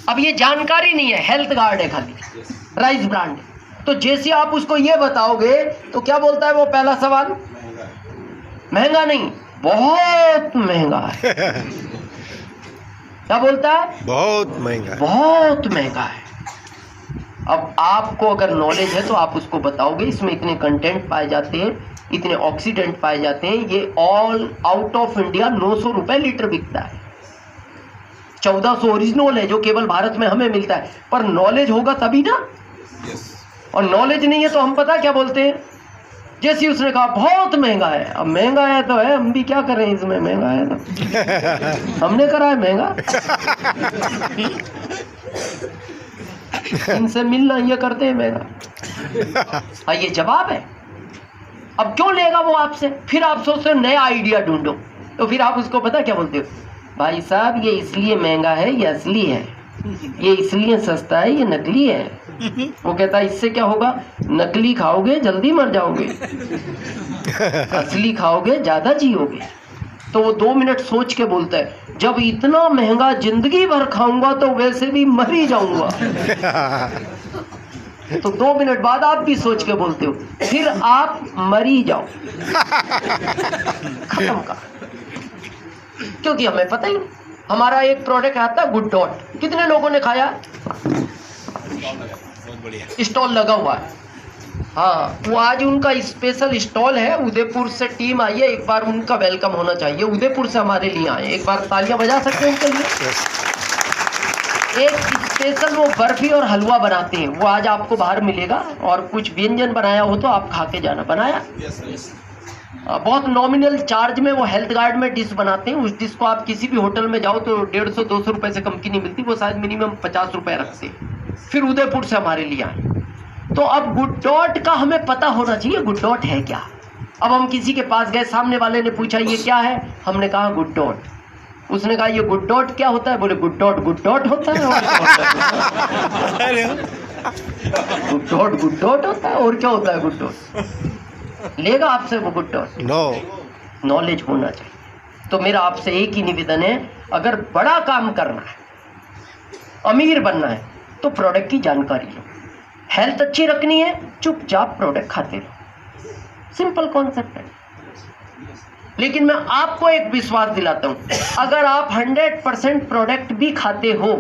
अब ये जानकारी नहीं है, हेल्थ गार्ड है खाली, राइस ब्रांड। तो जैसे आप उसको ये बताओगे तो क्या बोलता है वो पहला सवाल? महंगा नहीं, बहुत महंगा है। क्या बोलता है? बहुत महंगा, बहुत महंगा है। अब आपको अगर नॉलेज है तो आप उसको बताओगे इसमें इतने कंटेंट पाए जाते हैं, इतने ऑक्सीडेंट पाए जाते हैं, ये ऑल आउट ऑफ इंडिया 900 रुपए लीटर बिकता है। 1400 ओरिजिनल है जो केवल भारत में हमें मिलता है, पर नॉलेज होगा तभी ना। और नॉलेज नहीं है तो हम पता क्या बोलते हैं, जैसे उसने कहा बहुत महंगा है। अब महंगा है तो है, हम भी क्या करें इसमें, महंगा है तो हमने करा है महंगा। इनसे मिलना ये करते हैं महंगा। ये जवाब है। अब क्यों लेगा वो आपसे? फिर आप सोचते हो नया आइडिया ढूंढो, तो फिर आप उसको पता क्या बोलते हो, भाई साहब ये इसलिए महंगा है, ये असली है, ये इसलिए सस्ता है, ये नकली है। वो कहता है इससे क्या होगा, नकली खाओगे जल्दी मर जाओगे, असली खाओगे ज्यादा जियोगे। तो वो 2 मिनट सोच के बोलता है, जब इतना महंगा जिंदगी भर खाऊंगा तो वैसे भी मर ही जाऊंगा। तो 2 मिनट बाद आप भी सोच के बोलते हो, फिर आप मर ही जाओ। खत्म का। क्योंकि हमें पता ही नहीं। हमारा एक प्रोडक्ट आता है गुड डॉट, कितने लोगों ने खाया? स्टॉल लगा हुआ है। हाँ, वो आज उनका स्पेशल स्टॉल है। उदयपुर से टीम आई है, एक बार उनका वेलकम होना चाहिए। उदयपुर से हमारे लिए आए, एक बार तालियां बजा सकते हैं उनके लिए। एक स्पेशल वो बर्फी और हलवा बनाते हैं, वो आज आपको बाहर मिलेगा। और कुछ व्यंजन बनाया हो तो आप खा के जाना। बनाया बहुत नॉमिनल चार्ज में वो हेल्थ गार्ड में डिश बनाते हैं। उस डिश को आप किसी भी होटल में जाओ तो 150-200 रुपए से कम की नहीं मिलती, वो शायद मिनिमम 50 रुपए रखते हैं। फिर उदयपुर से हमारे लिए आए। तो अब गुड डॉट का हमें पता होना चाहिए, गुड डॉट है क्या। अब हम किसी के पास गए, सामने वाले ने पूछा ये क्या है, हमने कहा गुड डॉट। उसने कहा ये गुड डॉट क्या होता है, बोले गुड डॉट होता है। गुड डॉट होता है, और क्या होता है गुड डॉट? लेगा आपसे वो गुड डॉट? नो। नॉलेज होना चाहिए। तो मेरा आपसे एक ही निवेदन है, अगर बड़ा काम करना है, अमीर बनना है, तो प्रोडक्ट की जानकारी लो। हेल्थ अच्छी रखनी है, चुपचाप प्रोडक्ट खाते रहो। सिंपल कॉन्सेप्ट है। लेकिन मैं आपको एक विश्वास दिलाता हूं, अगर आप 100% प्रोडक्ट भी खाते हो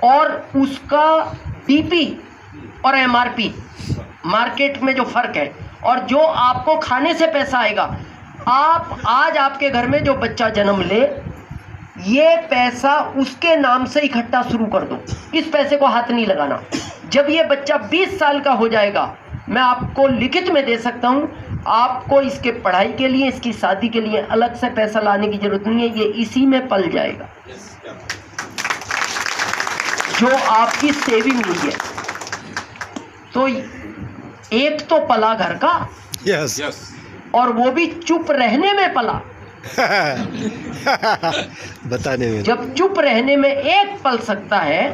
और उसका बीपी और एमआरपी मार्केट में जो फर्क है और जो आपको खाने से पैसा आएगा, आप आज आपके घर में जो बच्चा जन्म ले, ये पैसा उसके नाम से इकट्ठा शुरू कर दो। इस पैसे को हाथ नहीं लगाना। जब ये बच्चा 20 साल का हो जाएगा, मैं आपको लिखित में दे सकता हूं, आपको इसके पढ़ाई के लिए, इसकी शादी के लिए अलग से पैसा लाने की जरूरत नहीं है। ये इसी में पल जाएगा जो आपकी सेविंग हुई है। तो एक तो पला घर का, यस, और वो भी चुप रहने में पला। बताने में। जब चुप रहने में एक पल सकता है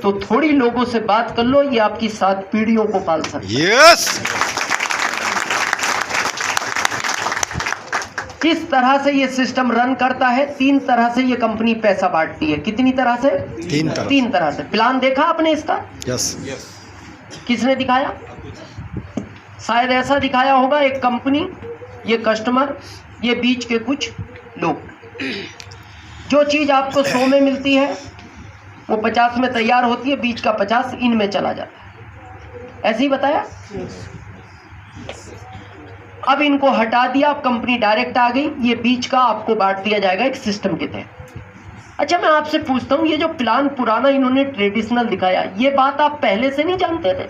तो थोड़ी लोगों से बात कर लो, ये आपकी 7 पीढ़ियों को पाल सकता है। यस। किस तरह से ये सिस्टम रन करता है? 3 तरह से ये कंपनी पैसा बांटती है। कितनी तरह से? 3 तरह से। प्लान देखा आपने इसका? यस। किसने दिखाया? शायद ऐसा दिखाया होगा, एक कंपनी, ये कस्टमर, ये बीच के कुछ लोग। जो चीज आपको 100 में मिलती है वो 50 में तैयार होती है, बीच का 50 इनमें चला जाता है। ऐसे ही बताया। अब इनको हटा दिया, अब कंपनी डायरेक्ट आ गई, ये बीच का आपको बांट दिया जाएगा एक सिस्टम के तहत। अच्छा, मैं आपसे पूछता हूँ, ये जो प्लान पुराना इन्होंने ट्रेडिशनल दिखाया, ये बात आप पहले से नहीं जानते थे?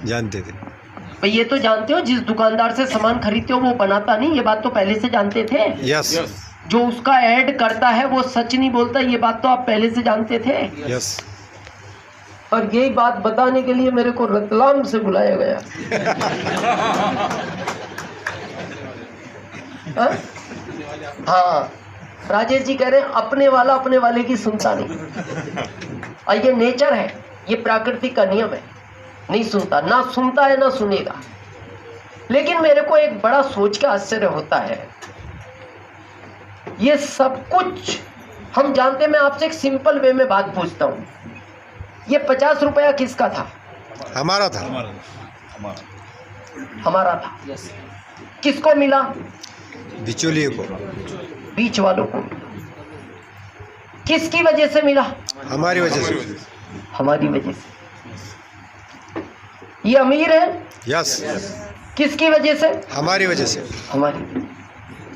जानते थे भाई, ये तो जानते हो, जिस दुकानदार से सामान खरीदते हो वो बनाता नहीं, ये बात तो पहले से जानते थे। यस। जो उसका ऐड करता है वो सच नहीं बोलता, ये बात तो आप पहले से जानते थे। यस। और यही बात बताने के लिए मेरे को रतलाम से बुलाया गया। हाँ, राजेश जी कह रहे हैं अपने वाला अपने वाले की सुनता नहीं। और ये नेचर है, ये प्रकृति का नियम है, नहीं सुनता, ना सुनता है ना सुनेगा। लेकिन मेरे को एक बड़ा सोच का आश्चर्य होता है, ये सब कुछ हम जानते हैं। मैं आपसे एक सिंपल वे में बात पूछता हूँ, ये 50 रुपया किसका था? हमारा था। हमारा था। किसको मिला? बिचौलिए को, बीच वालों को। किसकी वजह से मिला? हमारी वजह से। हमारी वजह से। ये अमीर है? यस, किसकी वजह से? हमारी वजह से। हमारी।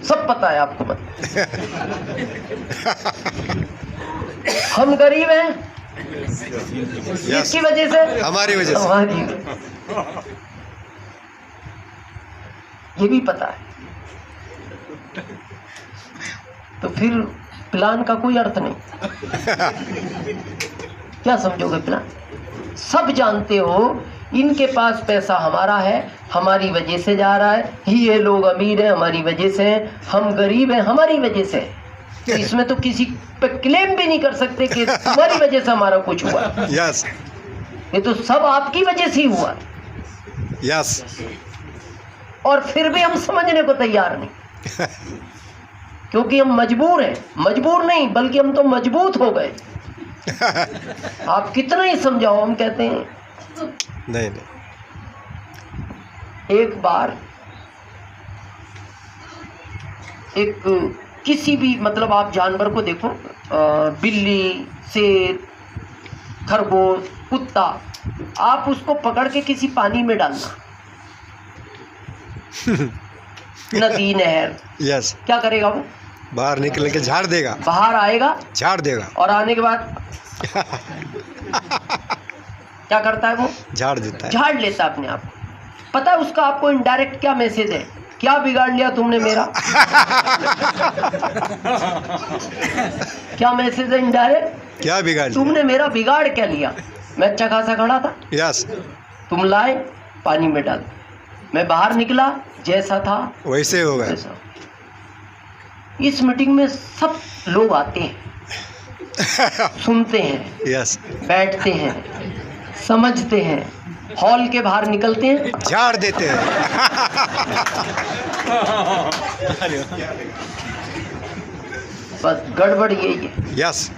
सब पता है आपको मत। हम गरीब हैं, यस, किसकी वजह से? हमारी वजह से। हमारी। ये भी पता है। तो फिर प्लान का कोई अर्थ नहीं। क्या समझोगे प्लान? सब जानते हो इनके पास पैसा हमारा है, हमारी वजह से जा रहा है। ये लोग अमीर हैं, हमारी वजह से हैं। हम गरीब हैं, हमारी वजह से। तो इसमें तो किसी पे क्लेम भी नहीं कर सकते कि तुम्हारी वजह से हमारा कुछ हुआ। यस, ये तो सब आपकी वजह से ही हुआ। यस। और फिर भी हम समझने को तैयार नहीं, क्योंकि हम मजबूर हैं। मजबूर नहीं, बल्कि हम तो मजबूत हो गए। आप कितना ही समझाओ, हम कहते हैं नहीं। एक बार एक किसी भी मतलब आप जानवर को देखो, बिल्ली, शेर, खरगोश, कुत्ता, आप उसको पकड़ के किसी पानी में डालना, नदी, नहर, यस, क्या करेगा वो? बाहर निकल के झाड़ देगा। बाहर आएगा, झाड़ देगा। और आने के बाद क्या करता है वो? झाड़ देता है। झाड़ लेता है अपने आप। पता है उसका आपको इनडायरेक्ट क्या मैसेज है? क्या बिगाड़ लिया तुमने मेरा? क्या मैसेज है इनडायरेक्ट? क्या बिगाड़ लिया? तुमने मेरा बिगाड़ क्या लिया? मैं अच्छा खासा खड़ा था, यस, तुम लाए, पानी में डाल, मैं बाहर निकला, जैसा था वैसे होगा। वैसा। इस मीटिंग में सब लोग आते हैं, सुनते हैं, यस, बैठते हैं, समझते हैं, हॉल के बाहर निकलते हैं, झाड़ देते हैं। बस गड़बड़ यही है। यस,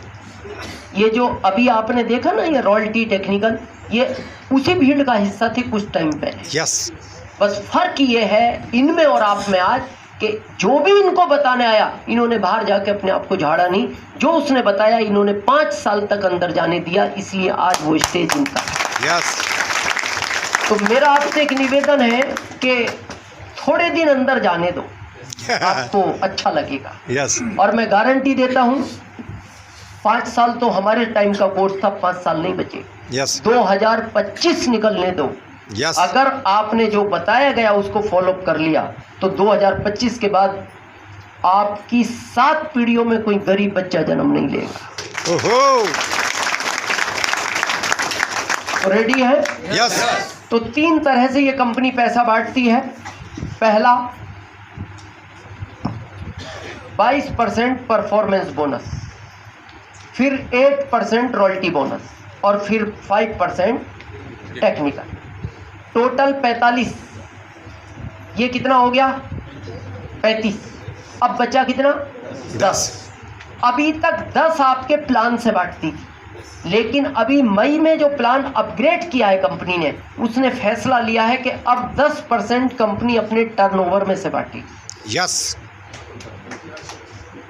ये जो अभी आपने देखा ना, ये रॉयल्टी टेक्निकल, ये उसी भीड़ का हिस्सा थी कुछ टाइम पहले। यस, बस फर्क ये है इनमें और आप में आज कि जो भी इनको बताने आया, इन्होंने बाहर जाके अपने आप को झाड़ा नहीं। जो उसने बताया, इन्होंने 5 साल तक अंदर जाने दिया, इसलिए आज वो स्टेज इनका। यस। तो मेरा आपसे एक निवेदन है कि थोड़े दिन अंदर जाने दो, आपको अच्छा लगेगा। यस, और मैं गारंटी देता हूँ 5 साल तो हमारे टाइम का कोर्स था, 5 साल नहीं बचे। यस, 2025 निकलने दो। यस। अगर आपने जो बताया गया उसको फॉलो कर लिया तो 2025 के बाद आपकी 7 पीढ़ियों में कोई गरीब बच्चा जन्म नहीं लेगा। ओहो, रेडी है? यस। तो 3 तरह से ये कंपनी पैसा बांटती है। पहला 22% परफॉर्मेंस बोनस, फिर 8% रॉयल्टी बोनस, और फिर 5% टेक्निकल। टोटल 45। ये कितना हो गया? 35। अब बचा कितना? 10। अभी तक 10 आपके प्लान से बांटती थी, लेकिन अभी मई में जो प्लान अपग्रेड किया है कंपनी ने, उसने फैसला लिया है कि अब 10% कंपनी अपने टर्नओवर में से बांटेगी। यस,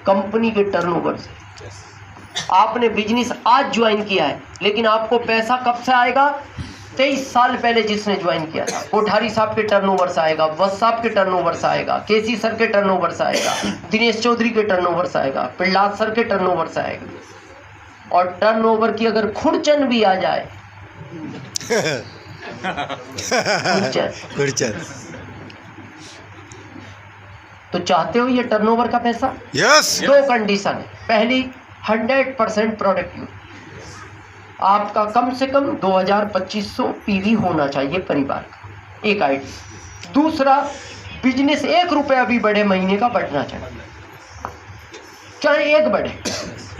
कंपनी के टर्नओवर से। आपने बिजनेस आज ज्वाइन किया है, लेकिन आपको पैसा कब से आएगा? 23 साल पहले जिसने ज्वाइन किया था, कोठारी साहब के टर्नओवर से आएगा, वत्स साहब के टर्नओवर से आएगा, केसी सर के टर्नओवर से आएगा, दिनेश चौधरी के टर्नओवर से आएगा, प्रहलाद सर के टर्नओवर से आएगा। और टर्नओवर की अगर खुड़चन भी आ जाए, खुड़चन, तो चाहते हो ये टर्नओवर का पैसा? यस। 2 कंडीशन है। पहली 100% प्रोडक्टिव, आपका कम से कम 2200 पीवी होना चाहिए परिवार का, एक आइडिया। दूसरा, बिजनेस 1 रुपया भी बढ़े महीने का बढ़ना चाहिए, चाहे 1 बढ़े,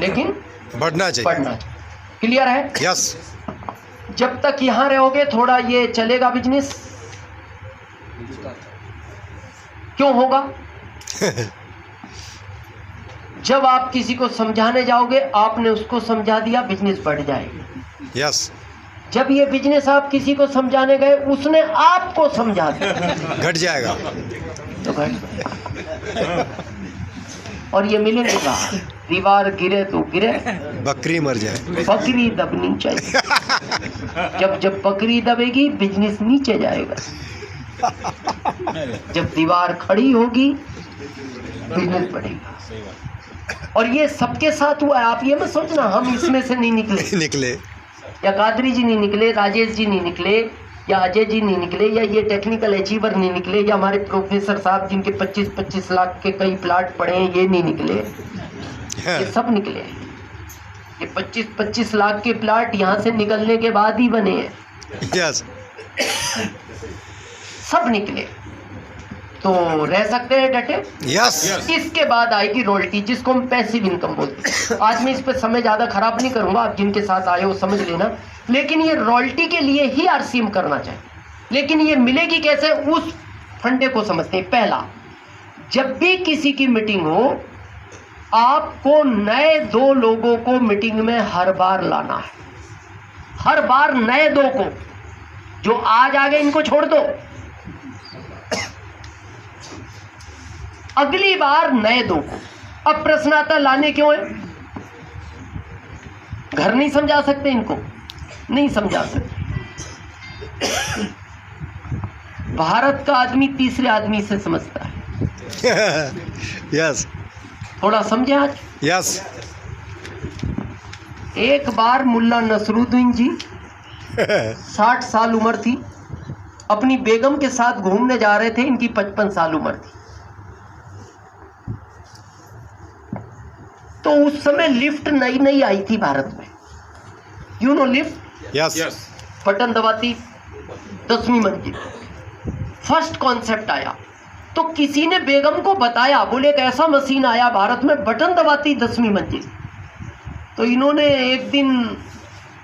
लेकिन बढ़ना चाहिए। बढ़ना चाहिए। क्लियर है? यस। जब तक यहाँ रहोगे थोड़ा ये चलेगा बिजनेस। क्यों होगा? जब आप किसी को समझाने जाओगे, आपने उसको समझा दिया, बिजनेस बढ़ जाएगा। यस। जब ये बिजनेस आप किसी को समझाने गए, उसने आपको समझा दिया, घट जाएगा। तो घट। और ये मिलेंगे कहाँ? दीवार गिरे तो गिरे, बकरी मर जाए। बकरी दबनी चाहिए। जब बकरी दबेगी, बिजनेस नीचे जाएगा। जब दीवार खड़ी होगी, बिजनेस बढ़ेगा। और ये सबके साथ हुआ है। आप ये मत सोचना हम इसमें से नहीं निकले, या कादरी जी नहीं निकले, राजेश जी नहीं निकले, या अजय जी नहीं निकले, या ये टेक्निकल अचीवर नहीं निकले, या हमारे प्रोफेसर साहब जिनके 25-25 लाख के कई प्लाट पड़े हैं, ये नहीं निकले। ये सब निकले। ये 25-25 लाख के प्लाट यहाँ से निकलने के बाद ही बने हैं। यस। सब निकले। तो रह सकते हैं डटे। यस। इसके बाद आएगी रॉयल्टी, जिसको हम पैसिव इनकम बोलते हैं। आज मैं इस पर समय ज़्यादा खराब नहीं करूँगा, आप जिनके साथ आए हो समझ लेना। लेकिन ये रॉयल्टी के लिए ही आरसीएम करना चाहिए। लेकिन ये मिलेगी कैसे, उस फंडे को समझते हैं। पहला, जब भी किसी की मीटिंग हो, आपको नए 2 लोगों को मीटिंग में हर बार लाना है। हर बार नए 2 को। जो आज आ गए इनको छोड़ दो, अगली बार नए 2 को। अब प्रश्न आता, लाने क्यों है? घर नहीं समझा सकते इनको? नहीं समझा सकते। भारत का आदमी तीसरे आदमी से समझता है। यस। थोड़ा समझे आज? यस। एक बार मुल्ला नसरुद्दीन जी 60 साल उम्र थी, अपनी बेगम के साथ घूमने जा रहे थे। इनकी 55 साल उम्र थी। तो उस समय लिफ्ट नई नई आई थी भारत में। You know lift? Yes. Button दबाती 10वीं मंजिल, फर्स्ट कॉन्सेप्ट आया। तो किसी ने बेगम को बताया, बोले एक ऐसा मशीन आया भारत में, बटन दबाती 10वीं मंजिल। तो इन्होंने एक दिन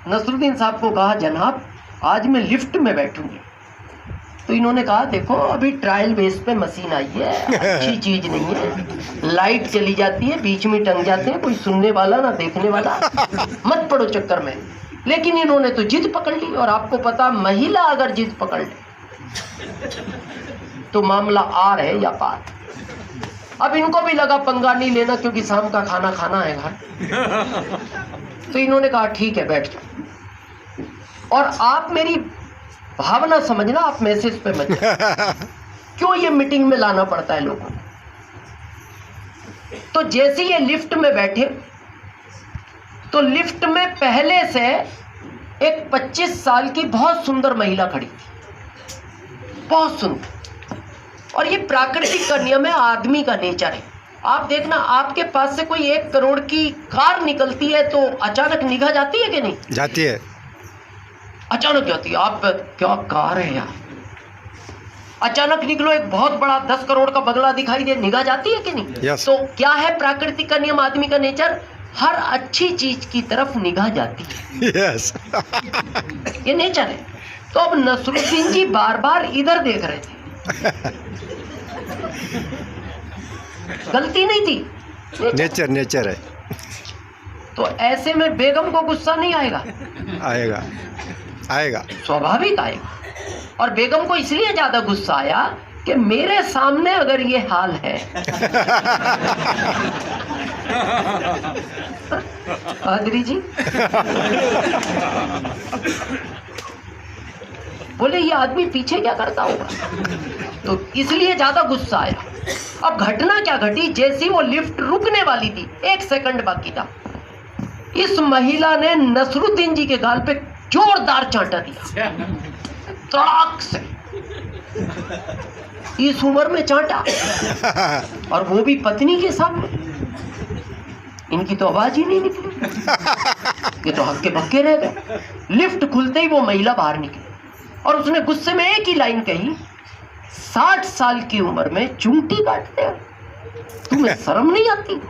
नसरुद्दीन साहब को कहा, जनाब आज मैं लिफ्ट में बैठूंगी। तो इन्होंने कहा, देखो अभी ट्रायल बेस पे मशीन आई है, अच्छी चीज नहीं है, लाइट चली जाती है, बीच में टंग जाते हैं, कोई सुनने वाला ना देखने वाला, मत पड़ो चक्कर में। लेकिन इन्होंने तो जिद पकड़ ली। और आपको पता, महिला अगर जिद पकड़ ले तो मामला आर है या पार। अब इनको भी लगा पंगा नहीं लेना, क्योंकि शाम का खाना खाना है घर। तो इन्होंने कहा ठीक है बैठ जाओ। और आप मेरी भावना समझना, आप मैसेज पे मत क्यों ये मीटिंग में लाना पड़ता है लोगों को। तो जैसे ये लिफ्ट में बैठे, तो लिफ्ट में पहले से एक 25 साल की बहुत सुंदर महिला खड़ी थी, बहुत सुंदर। और ये प्राकृतिक का नियम है, आदमी का नेचर है। आप देखना, आपके पास से कोई 1 करोड़ की कार निकलती है तो अचानक निगाह जाती है कि नहीं? जाती है। अचानक जाती है। आप क्या कार है यार। अचानक निकलो, एक बहुत बड़ा 10 करोड़ का बंगला दिखाई दे, निगाह जाती है कि नहीं? Yes. तो क्या है प्राकृतिक का नियम, आदमी का नेचर, हर अच्छी चीज की तरफ निगाह जाती है। यस। ये नेचर है। तो अब नसरुद्दीन जी बार बार इधर देख रहे थे। गलती नहीं थी, नेचर है। तो ऐसे में बेगम को गुस्सा नहीं आएगा? आएगा। स्वाभाविक आएगा। और बेगम को इसलिए ज्यादा गुस्सा आया कि मेरे सामने अगर ये हाल है। कादरी जी बोले ये आदमी पीछे क्या करता होगा, तो इसलिए ज्यादा गुस्सा आया। अब घटना क्या घटी, जैसी वो लिफ्ट रुकने वाली थी, 1 सेकंड बाकी था, इस महिला ने नसरुद्दीन जी के गाल पे जोरदार चांटा दिया, तड़ाक से। इस उम्र में चांटा, और वो भी पत्नी के सामने। इनकी तो आवाज ही नहीं निकली, ये तो हक्के बक्के रह गए। लिफ्ट खुलते ही वो महिला बाहर निकली और उसने गुस्से में एक ही लाइन कही, 60 साल की उम्र में चूंटी काटते हो, तुम्हें शर्म नहीं आती?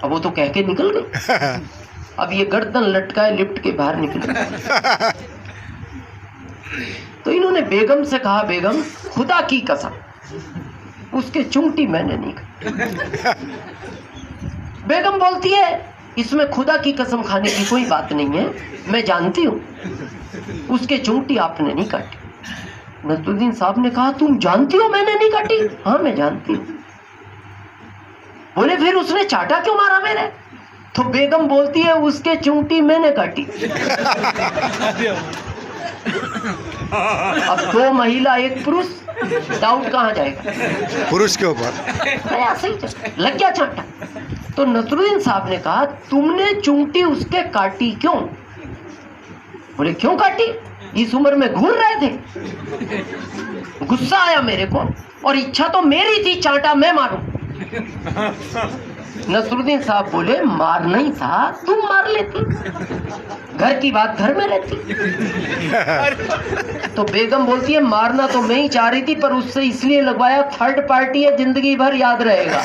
अब वो तो कह के निकल गई। अब ये गर्दन लटकाए लिफ्ट के बाहर निकले। तो इन्होंने बेगम से कहा, बेगम खुदा की कसम उसके चूंटी मैंने नहीं खाई। बेगम बोलती है इसमें खुदा की कसम खाने की कोई बात नहीं है, मैं जानती हूँ उसके चुंगटी आपने नहीं काटी। नसरुद्दीन साहब ने कहा तुम जानती हो मैंने नहीं काटी? हाँ मैं जानती हूँ। बोले फिर उसने चाटा क्यों मारा मेरे? तो बेगम बोलती है उसके चुंगटी मैंने काटी। अब 2 महिला 1 पुरुष, डाउट कहाँ जाएगा? पुरुष के ऊपर। ऐसे ही लग गया चाटा। तो नसरुद्दीन साहब ने कहा तुमने चुंगटी उसके काटी क्यों? बोले क्यों काटी? इस उम्र में घूर रहे थे। गुस्सा आया मेरे को और इच्छा तो मेरी थी चाटा मैं मारूं। नसरुद्दीन साहब बोले मार नहीं था, तुम मार लेती, घर की बात घर में रहती। तो बेगम बोलती है मारना तो मैं ही चाह रही थी पर उससे इसलिए लगवाया, थर्ड पार्टी है, जिंदगी भर याद रहेगा।